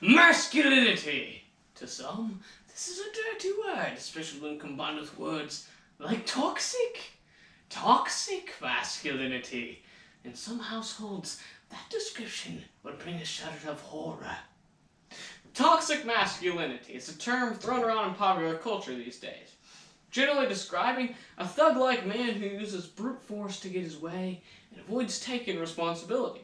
Masculinity! To some, this is a dirty word, especially when combined with words like toxic. Toxic masculinity. In some households, that description would bring a shudder of horror. Toxic masculinity is a term thrown around in popular culture these days, generally describing a thug-like man who uses brute force to get his way and avoids taking responsibility.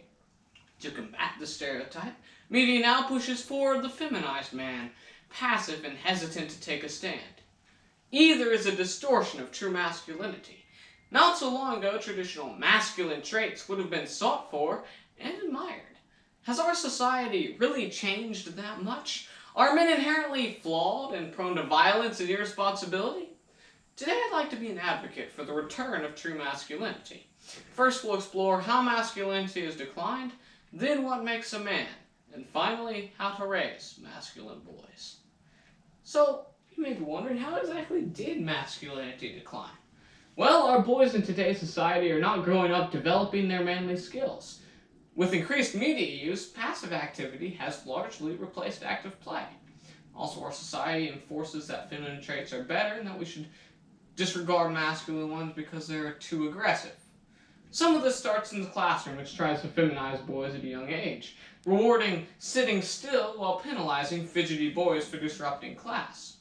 To combat this stereotype, media now pushes forward the feminized man, passive and hesitant to take a stand. Either is a distortion of true masculinity. Not so long ago, traditional masculine traits would have been sought for and admired. Has our society really changed that much? Are men inherently flawed and prone to violence and irresponsibility? Today I'd like to be an advocate for the return of true masculinity. First we'll explore how masculinity has declined, then what makes a man, and finally how to raise masculine boys. So, you may be wondering, how exactly did masculinity decline? Well, our boys in today's society are not growing up developing their manly skills. With increased media use, passive activity has largely replaced active play. Also, our society enforces that feminine traits are better and that we should disregard masculine ones because they're too aggressive. Some of this starts in the classroom, which tries to feminize boys at a young age, rewarding sitting still while penalizing fidgety boys for disrupting class.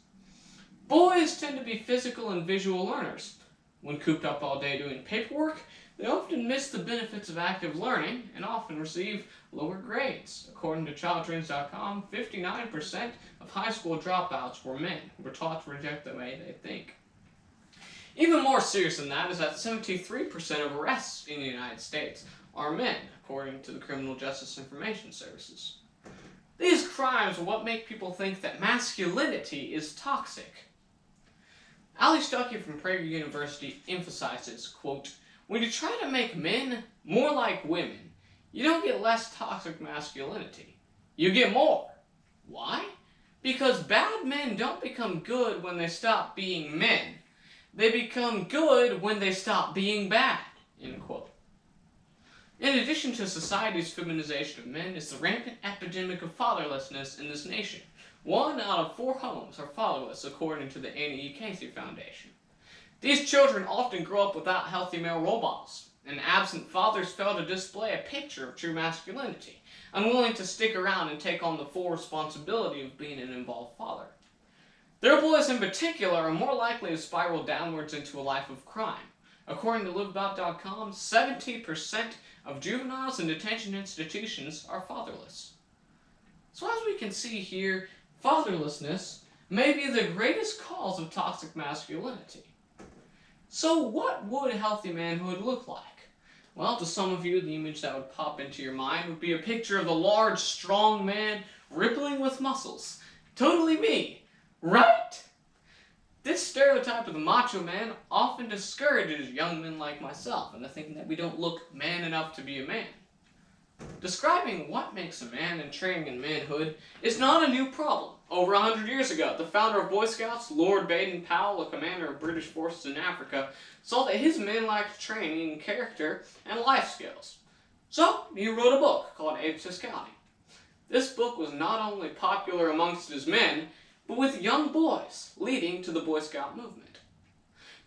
Boys tend to be physical and visual learners. When cooped up all day doing paperwork, they often miss the benefits of active learning and often receive lower grades. According to childtrends.com, 59% of high school dropouts were men who were taught to reject the way they think. Even more serious than that is that 73% of arrests in the United States are men, according to the Criminal Justice Information Services. These crimes are what make people think that masculinity is toxic. Ali Stuckey from Prager University emphasizes, quote, "When you try to make men more like women, you don't get less toxic masculinity. You get more. Why? Because bad men don't become good when they stop being men. They become good when they stop being bad," end quote. In addition to society's feminization of men is the rampant epidemic of fatherlessness in this nation. 1 out of 4 homes are fatherless, according to the Annie E. Casey Foundation. These children often grow up without healthy male role models, and absent fathers fail to display a picture of true masculinity, unwilling to stick around and take on the full responsibility of being an involved father. Their boys in particular are more likely to spiral downwards into a life of crime. According to liveabout.com, 70% of juveniles in detention institutions are fatherless. So as we can see here, fatherlessness may be the greatest cause of toxic masculinity. So what would healthy manhood look like? Well, to some of you, the image that would pop into your mind would be a picture of the large, strong man rippling with muscles. Totally me, right? This stereotype of the macho man often discourages young men like myself into thinking that we don't look man enough to be a man. Describing what makes a man and training in manhood is not a new problem. Over 100 years ago, the founder of Boy Scouts, Lord Baden-Powell, a commander of British forces in Africa, saw that his men lacked training in character and life skills. So, he wrote a book called Apes to Scouting. This book was not only popular amongst his men, but with young boys, leading to the Boy Scout movement.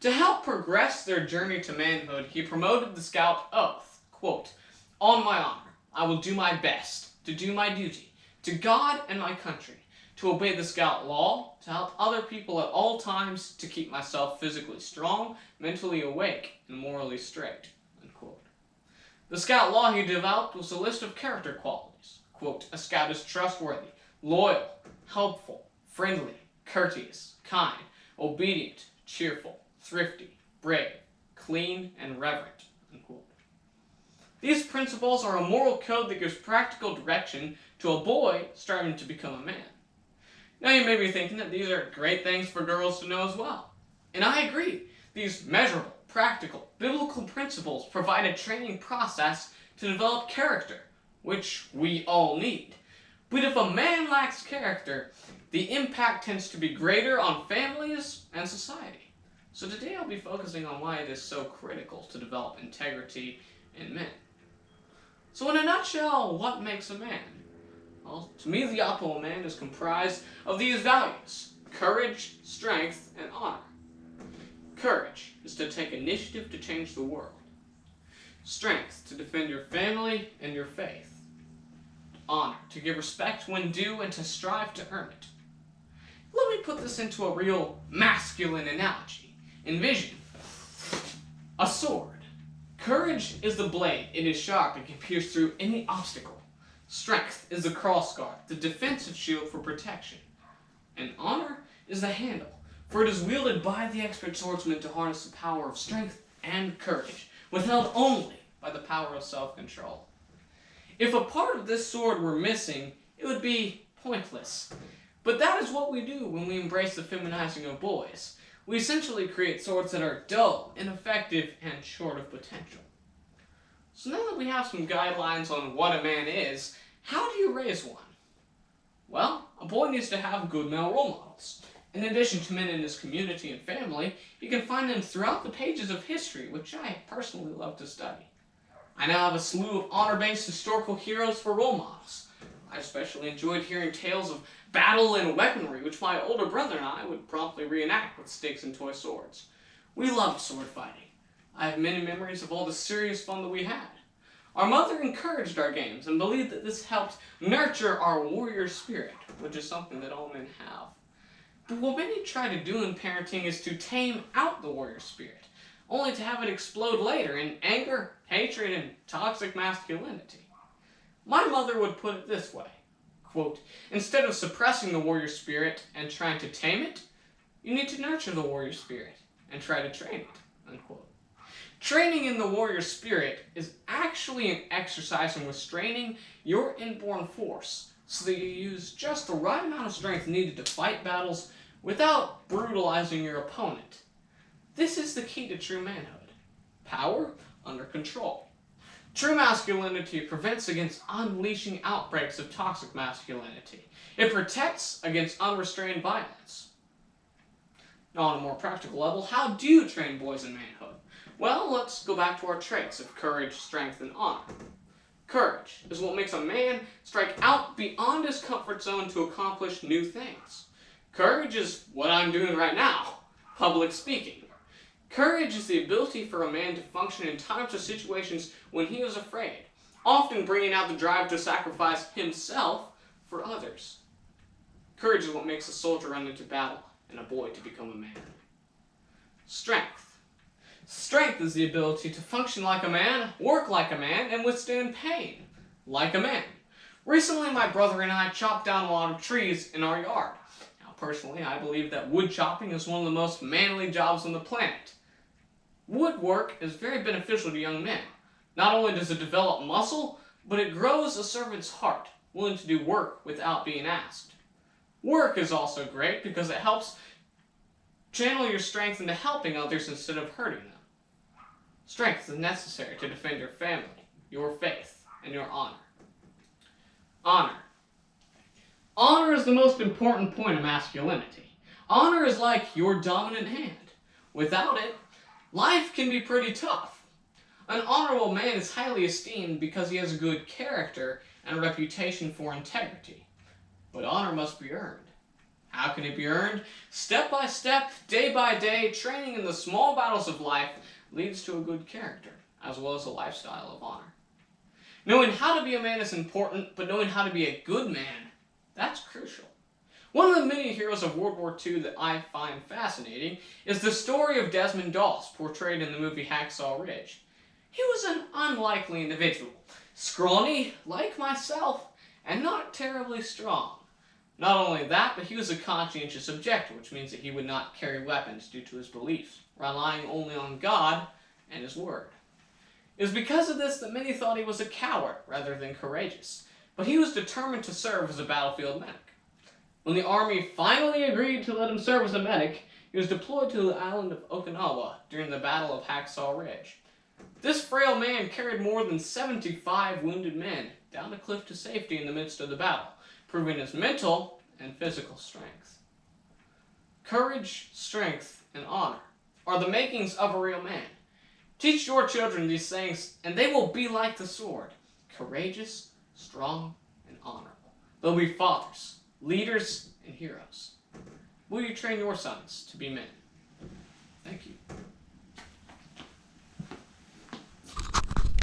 To help progress their journey to manhood, he promoted the Scout Oath, quote, "On my honor, I will do my best to do my duty to God and my country, to obey the Scout law, to help other people at all times, to keep myself physically strong, mentally awake, and morally straight," unquote. The Scout law he developed was a list of character qualities. Quote, "A Scout is trustworthy, loyal, helpful, friendly, courteous, kind, obedient, cheerful, thrifty, brave, clean, and reverent," unquote. These principles are a moral code that gives practical direction to a boy striving to become a man. Now you may be thinking that these are great things for girls to know as well. And I agree. These measurable, practical, biblical principles provide a training process to develop character, which we all need. But if a man lacks character, the impact tends to be greater on families and society. So today I'll be focusing on why it is so critical to develop integrity in men. So in a nutshell, what makes a man? Well, to me, the optimal man is comprised of these values: courage, strength, and honor. Courage is to take initiative to change the world. Strength, to defend your family and your faith. Honor, to give respect when due and to strive to earn it. Let me put this into a real masculine analogy. Envision a sword. Courage is the blade. It is sharp and can pierce through any obstacle. Strength is the crossguard, the defensive shield for protection. And honor is the handle, for it is wielded by the expert swordsman to harness the power of strength and courage, withheld only by the power of self-control. If a part of this sword were missing, it would be pointless. But that is what we do when we embrace the feminizing of boys. We essentially create swords that are dull, ineffective, and short of potential. So now that we have some guidelines on what a man is, how do you raise one? Well, a boy needs to have good male role models. In addition to men in his community and family, you can find them throughout the pages of history, which I personally love to study. I now have a slew of honor-based historical heroes for role models. I especially enjoyed hearing tales of battle and weaponry, which my older brother and I would promptly reenact with sticks and toy swords. We loved sword fighting. I have many memories of all the serious fun that we had. Our mother encouraged our games and believed that this helped nurture our warrior spirit, which is something that all men have. But what many try to do in parenting is to tame out the warrior spirit, only to have it explode later in anger, hatred, and toxic masculinity. My mother would put it this way, quote, "Instead of suppressing the warrior spirit and trying to tame it, you need to nurture the warrior spirit and try to train it," unquote. Training in the warrior spirit is actually an exercise in restraining your inborn force so that you use just the right amount of strength needed to fight battles without brutalizing your opponent. This is the key to true manhood. Power under control. True masculinity prevents against unleashing outbreaks of toxic masculinity. It protects against unrestrained violence. Now, on a more practical level, how do you train boys in manhood? Well, let's go back to our traits of courage, strength, and honor. Courage is what makes a man strike out beyond his comfort zone to accomplish new things. Courage is what I'm doing right now, public speaking. Courage is the ability for a man to function in times or situations when he is afraid, often bringing out the drive to sacrifice himself for others. Courage is what makes a soldier run into battle and a boy to become a man. Strength. Strength is the ability to function like a man, work like a man, and withstand pain like a man. Recently, my brother and I chopped down a lot of trees in our yard. Now, personally, I believe that wood chopping is one of the most manly jobs on the planet. Woodwork is very beneficial to young men. Not only does it develop muscle, but it grows a servant's heart, willing to do work without being asked. Work is also great because it helps channel your strength into helping others instead of hurting them. Strength is necessary to defend your family, your faith, and your honor. Honor. Honor is the most important point of masculinity. Honor is like your dominant hand. Without it, life can be pretty tough. An honorable man is highly esteemed because he has a good character and a reputation for integrity. But honor must be earned. How can it be earned? Step by step, day by day, training in the small battles of life leads to a good character, as well as a lifestyle of honor. Knowing how to be a man is important, but knowing how to be a good man, that's crucial. One of the many heroes of World War II that I find fascinating is the story of Desmond Doss, portrayed in the movie Hacksaw Ridge. He was an unlikely individual, scrawny, like myself, and not terribly strong. Not only that, but he was a conscientious objector, which means that he would not carry weapons due to his beliefs, relying only on God and His Word. It was because of this that many thought he was a coward rather than courageous, but he was determined to serve as a battlefield medic. When the army finally agreed to let him serve as a medic, he was deployed to the island of Okinawa during the Battle of Hacksaw Ridge. This frail man carried more than 75 wounded men down a cliff to safety in the midst of the battle, proving his mental and physical strength. Courage, strength, and honor are the makings of a real man. Teach your children these things, and they will be like the sword, courageous, strong, and honorable. They'll be fathers, leaders, and heroes. Will you train your sons to be men? Thank you.